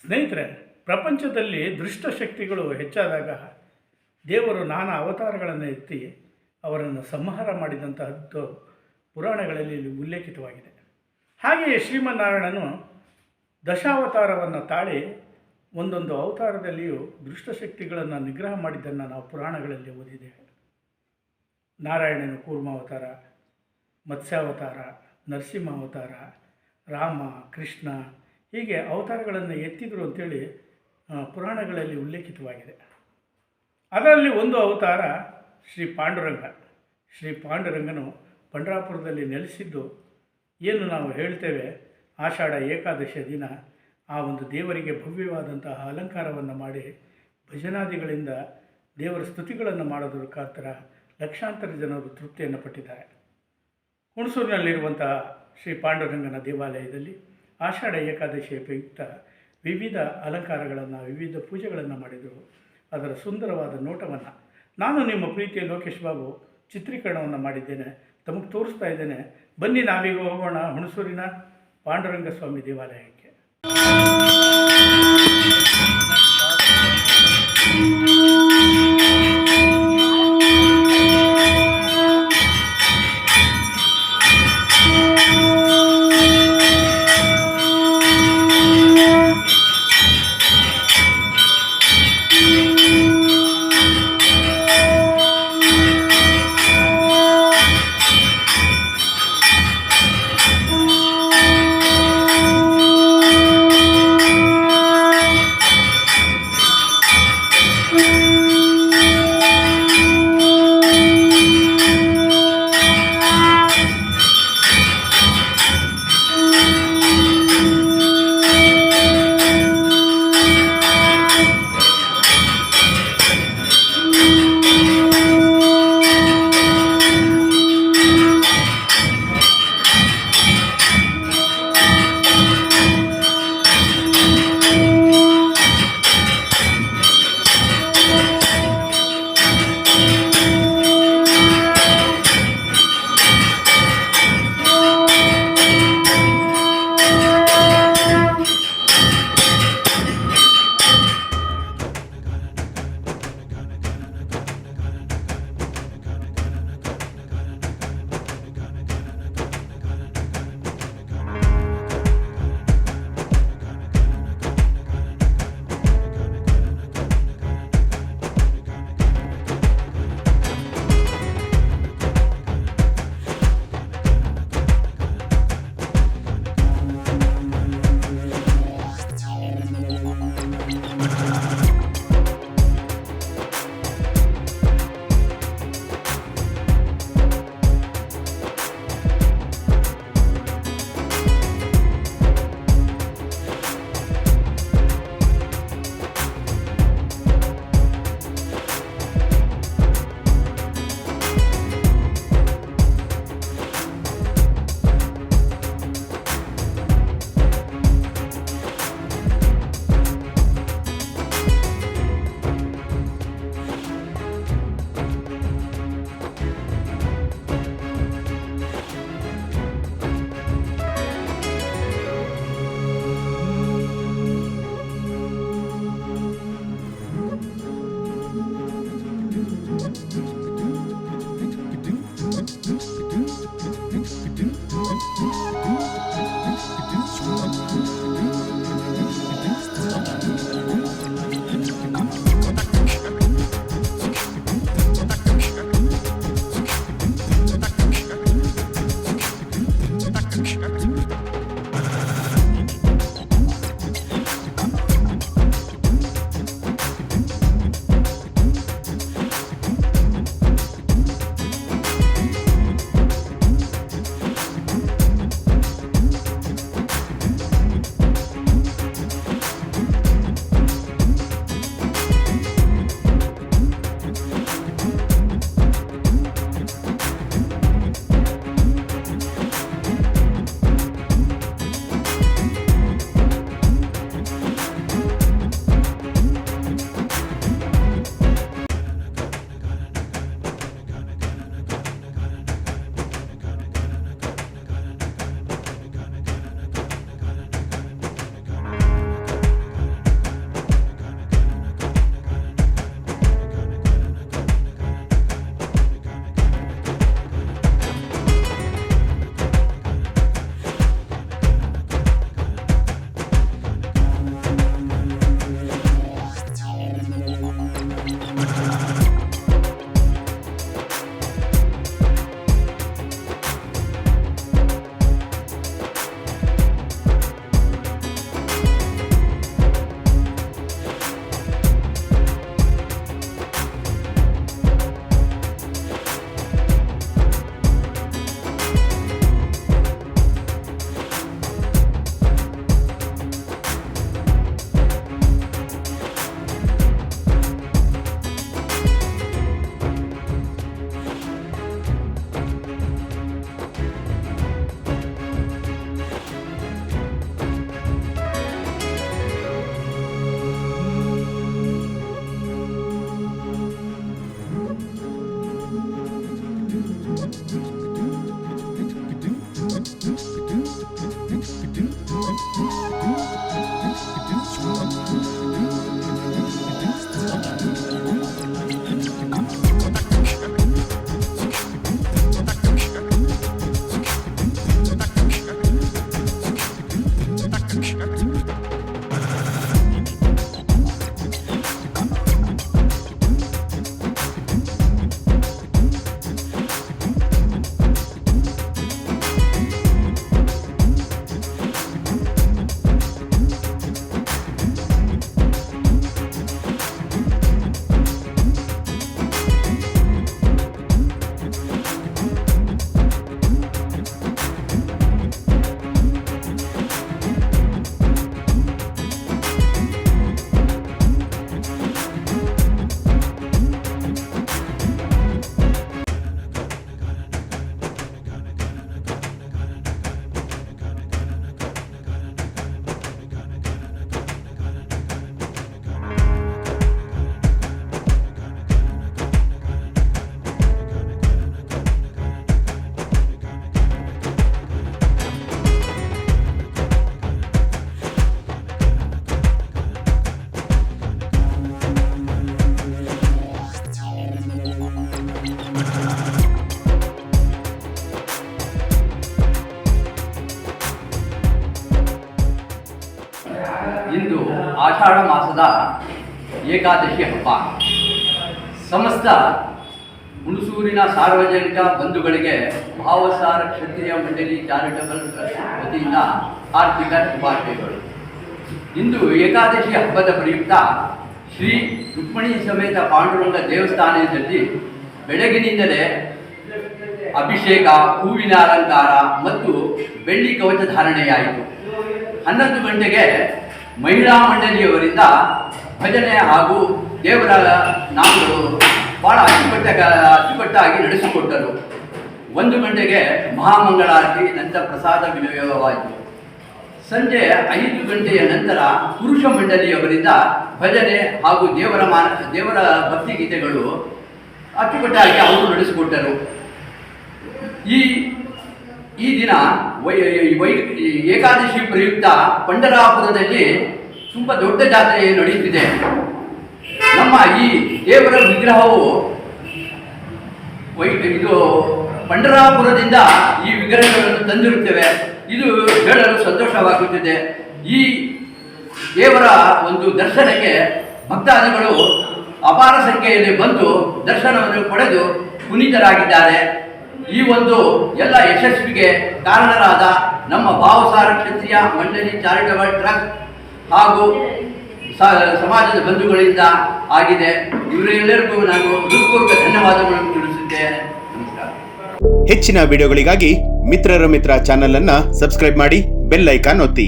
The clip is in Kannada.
ಸ್ನೇಹಿತರೆ, ಪ್ರಪಂಚದಲ್ಲಿ ದುಷ್ಟಶಕ್ತಿಗಳು ಹೆಚ್ಚಾದಾಗ ದೇವರು ನಾನಾ ಅವತಾರಗಳನ್ನು ಎತ್ತಿ ಅವರನ್ನು ಸಂಹಾರ ಮಾಡಿದಂತಹದ್ದು ಪುರಾಣಗಳಲ್ಲಿ ಉಲ್ಲೇಖಿತವಾಗಿದೆ. ಹಾಗೆಯೇ ಶ್ರೀಮನ್ನಾರಾಯಣನು ದಶಾವತಾರವನ್ನು ತಾಳಿ ಒಂದೊಂದು ಅವತಾರದಲ್ಲಿಯೂ ದುಷ್ಟಶಕ್ತಿಗಳನ್ನು ನಿಗ್ರಹ ಮಾಡಿದ್ದನ್ನು ನಾವು ಪುರಾಣಗಳಲ್ಲಿ ಓದಿದ್ದೇವೆ. ನಾರಾಯಣನು ಕೂರ್ಮಾವತಾರ, ಮತ್ಸ್ಯಾವತಾರ, ನರಸಿಂಹಾವತಾರ, ರಾಮ, ಕೃಷ್ಣ ಹೀಗೆ ಅವತಾರಗಳನ್ನು ಎತ್ತಿದರು ಅಂತೇಳಿ ಪುರಾಣಗಳಲ್ಲಿ ಉಲ್ಲೇಖಿತವಾಗಿದೆ. ಅದರಲ್ಲಿ ಒಂದು ಅವತಾರ ಶ್ರೀ ಪಾಂಡುರಂಗ. ಶ್ರೀ ಪಾಂಡುರಂಗನು ಪಂಡರಾಪುರದಲ್ಲಿ ನೆಲೆಸಿದ್ದು ಏನು ನಾವು ಹೇಳ್ತೇವೆ, ಆಷಾಢ ಏಕಾದಶಿಯ ದಿನ ಆ ಒಂದು ದೇವರಿಗೆ ಭವ್ಯವಾದಂತಹ ಅಲಂಕಾರವನ್ನು ಮಾಡಿ ಭಜನಾದಿಗಳಿಂದ ದೇವರ ಸ್ತುತಿಗಳನ್ನು ಮಾಡೋದ್ರ ಮುಖಾಂತರ ಲಕ್ಷಾಂತರ ಜನರು ತೃಪ್ತಿಯನ್ನು ಪಟ್ಟಿದ್ದಾರೆ. ಹುಣಸೂರಿನಲ್ಲಿರುವಂತಹ ಶ್ರೀ ಪಾಂಡುರಂಗನ ದೇವಾಲಯದಲ್ಲಿ ಆಷಾಢ ಏಕಾದಶಿಯ ಪ್ರಯುಕ್ತ ವಿವಿಧ ಅಲಂಕಾರಗಳನ್ನು, ವಿವಿಧ ಪೂಜೆಗಳನ್ನು ಮಾಡಿದರು. ಅದರ ಸುಂದರವಾದ ನೋಟವನ್ನು ನಾನು ನಿಮ್ಮ ಪ್ರೀತಿಯ ಲೋಕೇಶ್ ಬಾಬು ಚಿತ್ರೀಕರಣವನ್ನು ಮಾಡಿದ್ದೇನೆ, ತಮಗೆ ತೋರಿಸ್ತಾ ಇದ್ದೇನೆ. ಬನ್ನಿ ನಾವೀಗ ಹೋಗೋಣ ಹುಣಸೂರಿನ ಪಾಂಡುರಂಗ ಸ್ವಾಮಿ ದೇವಾಲಯಕ್ಕೆ. ಆಷಾಢ ಮಾಸದ ಏಕಾದಶಿ ಹಬ್ಬ. ಸಮಸ್ತ ಹುಣಸೂರಿನ ಸಾರ್ವಜನಿಕ ಬಂಧುಗಳಿಗೆ ಭಾವಸಾರ ಕ್ಷತ್ರಿಯ ಮಂಡಳಿ ಚಾರಿಟಬಲ್ ಟ್ರಸ್ಟ್ ವತಿಯಿಂದ ಆರ್ಥಿಕ ಶುಭಾಶಯಗಳು. ಇಂದು ಏಕಾದಶಿ ಹಬ್ಬದ ಪ್ರಯುಕ್ತ ಶ್ರೀ ರುಕ್ಮಿಣಿ ಸಮೇತ ಪಾಂಡುರಂಗ ದೇವಸ್ಥಾನದಲ್ಲಿ ಬೆಳಗಿನಿಂದಲೇ ಅಭಿಷೇಕ, ಹೂವಿನ ಅಲಂಕಾರ ಮತ್ತು ಬೆಳ್ಳಿ ಕವಚ ಧಾರಣೆಯಾಯಿತು. 11 ಗಂಟೆಗೆ ಮಹಿಳಾ ಮಂಡಳಿಯವರಿಂದ ಭಜನೆ ಹಾಗೂ ದೇವರ ನಾಮಗಳು ಬಹಳ ಅಚ್ಚುಕಟ್ಟಾಗಿ ನಡೆಸಿಕೊಟ್ಟರು. 1 ಗಂಟೆಗೆ ಮಹಾಮಂಗಳಾರತಿ, ನಂತರ ಪ್ರಸಾದ ವಿನಿಯೋಗವಾಯಿತು. ಸಂಜೆ 5 ಗಂಟೆಯ ನಂತರ ಪುರುಷ ಮಂಡಳಿಯವರಿಂದ ಭಜನೆ ಹಾಗೂ ದೇವರ ಭಕ್ತಿಗೀತೆಗಳು ಅಚ್ಚುಕಟ್ಟಾಗಿ ಅವರು ನಡೆಸಿಕೊಟ್ಟರು. ಈ ದಿನ ಏಕಾದಶಿ ಪ್ರಯುಕ್ತ ಪಂಢರಾಪುರದಲ್ಲಿ ತುಂಬ ದೊಡ್ಡ ಜಾತ್ರೆ ನಡೆಯುತ್ತಿದೆ. ನಮ್ಮ ಈ ದೇವರ ವಿಗ್ರಹವು ಇದು ಪಂಢರಾಪುರದಿಂದ ಈ ವಿಗ್ರಹಗಳನ್ನು ತಂದಿರುತ್ತೇವೆ. ಇದು ಹೇಳಲು ಸಂತೋಷವಾಗುತ್ತಿದೆ. ಈ ದೇವರ ಒಂದು ದರ್ಶನಕ್ಕೆ ಭಕ್ತಾದಿಗಳು ಅಪಾರ ಸಂಖ್ಯೆಯಲ್ಲಿ ಬಂದು ದರ್ಶನವನ್ನು ಪಡೆದು ಪುನೀತರಾಗಿದ್ದಾರೆ. ಈ ಒಂದು ಎಲ್ಲ ಯಶಸ್ವಿಗೆ ಕಾರಣರಾದ ನಮ್ಮ ಭಾವಸಾರ ಕ್ಷತ್ರಿಯ ಮಂಡಳಿ ಚಾರಿಟಬಲ್ ಟ್ರಸ್ಟ್ ಹಾಗೂ ಸಮಾಜದ ಬಂಧುಗಳಿಂದ ಆಗಿದೆ. ಇವರೆಲ್ಲರಿಗೂ ನಾನು ಹೃತ್ಪೂರ್ವಕ ಧನ್ಯವಾದಗಳನ್ನು ತಿಳಿಸುತ್ತೇನೆ. ನಮಸ್ಕಾರ. ಹೆಚ್ಚಿನ ವಿಡಿಯೋಗಳಿಗಾಗಿ ಮಿತ್ರರ ಮಿತ್ರ ಚಾನೆಲ್ ಅನ್ನು ಸಬ್ಸ್ಕ್ರೈಬ್ ಮಾಡಿ, ಬೆಲ್ ಐಕಾನ್ ಒತ್ತಿ.